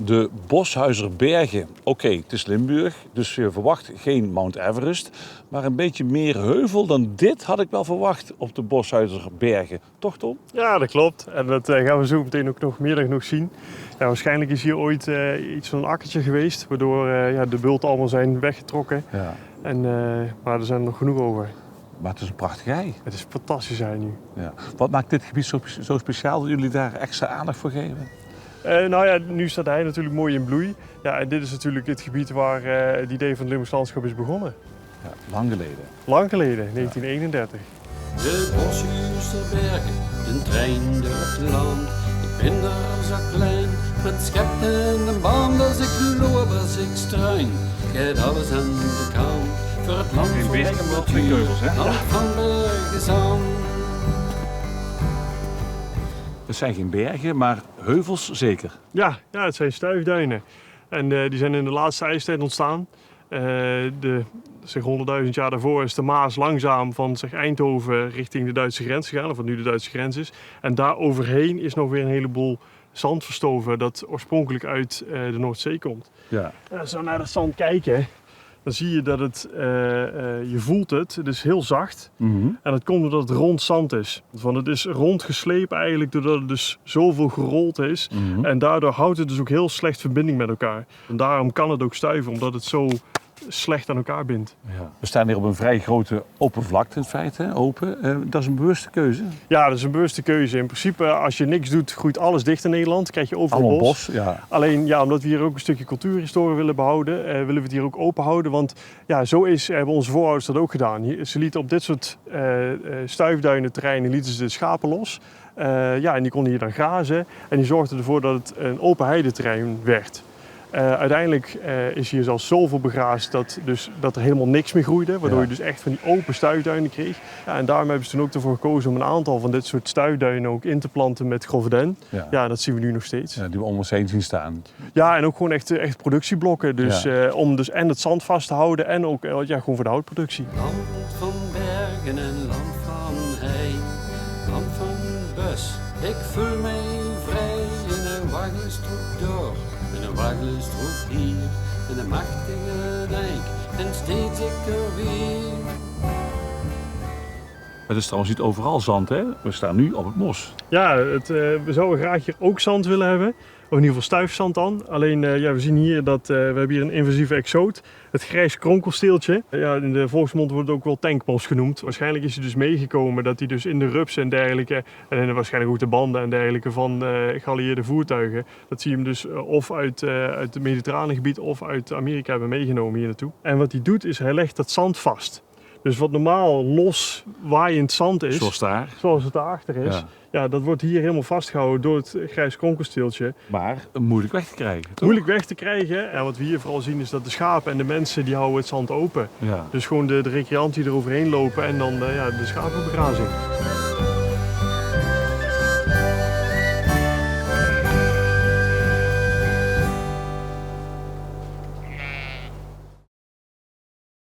De Boshuizerbergen. Oké, het is Limburg, dus je verwacht geen Mount Everest. Maar een beetje meer heuvel dan dit had ik wel verwacht op de Boshuizerbergen. Toch, Tom? Ja, dat klopt. En dat gaan we zo meteen ook nog meer dan genoeg zien. Ja, waarschijnlijk is hier ooit iets van een akkertje geweest, waardoor de bulten allemaal zijn weggetrokken. Ja. Maar er zijn er nog genoeg over. Maar het is een prachtig ei. Het is fantastisch hier nu. Ja. Wat maakt dit gebied zo speciaal dat jullie daar extra aandacht voor geven? Nu staat hij natuurlijk mooi in bloei. Ja, en dit is natuurlijk het gebied waar het idee van het Limburgs landschap is begonnen. Ja, lang geleden. Lang geleden, 1931. De Boshuizerbergen, de trein door het land. Ik ben daar zo klein, met schepten en baan, als ik loop, als ik struin. Get alles aan de kant, voor het land Geen voor bergen, maar wel twee keuvels, hè? land van bergen. Het zijn geen bergen, maar heuvels zeker. Ja, het zijn stuifduinen. En die zijn in de laatste ijstijd ontstaan. Zeg 100.000 jaar daarvoor is de Maas langzaam van Eindhoven richting de Duitse grens gegaan, of wat nu de Duitse grens is. En daar overheen is nog weer een heleboel zand verstoven dat oorspronkelijk uit de Noordzee komt. Ja. Als we naar dat zand kijken, dan zie je dat je voelt het is heel zacht. Mm-hmm. En dat komt omdat het rond zand is. Want het is rondgeslepen eigenlijk doordat het dus zoveel gerold is. Mm-hmm. En daardoor houdt het dus ook heel slecht verbinding met elkaar. En daarom kan het ook stuiven, omdat het zo slecht aan elkaar bindt. Ja. We staan hier op een vrij grote open vlakte in feite, open. Dat is een bewuste keuze. Ja, dat is een bewuste keuze. In principe, als je niks doet, groeit alles dicht in Nederland. Krijg je overal Allemaal bos. bos, ja. Alleen, ja, omdat we hier ook een stukje cultuurhistorie willen behouden, willen we het hier ook open houden. Want ja, hebben onze voorouders dat ook gedaan. Ze lieten op dit soort stuifduinenterreinen lieten ze de schapen los. En die konden hier dan grazen. En die zorgden ervoor dat het een open heideterrein werd. Uiteindelijk is hier zelfs zoveel begraasd dat er helemaal niks meer groeide. Waardoor je dus echt van die open stuifduinen kreeg. Ja, en daarom hebben ze toen ook ervoor gekozen om een aantal van dit soort stuifduinen ook in te planten met groven. Ja, dat zien we nu nog steeds. Ja, die we om ons heen zien staan. Ja, en ook gewoon echt productieblokken. Dus, om dus en het zand vast te houden en ook gewoon voor de houtproductie. Land van bergen en land van hei, land van bus. Ik voel mij vrij in een waggelstroep door. En een waggelstroep hier, en een machtige dijk, en steeds ik er weer. Het is trouwens niet overal zand, hè? We staan nu op het mos. Ja, we zouden graag hier ook zand willen hebben. Of in ieder geval stuifzand dan. Alleen, we zien hier dat we hebben hier een invasieve exoot. Het grijs kronkelsteeltje. Ja, in de volksmond wordt het ook wel tankmos genoemd. Waarschijnlijk is hij dus meegekomen dat hij dus in de rups en dergelijke, en waarschijnlijk ook de banden en dergelijke van geallieerde voertuigen, dat zie je hem dus of uit het mediterrane gebied of uit Amerika hebben meegenomen hier naartoe. En wat hij doet is, hij legt dat zand vast. Dus wat normaal los waaiend zand is, zoals het daarachter is, ja, dat wordt hier helemaal vastgehouden door het grijs kronkelsteeltje. Maar moeilijk weg te krijgen, toch? Moeilijk weg te krijgen. En wat we hier vooral zien is dat de schapen en de mensen die houden het zand open. Ja. Dus gewoon de recreanten die er overheen lopen en dan de schapenbegrazing.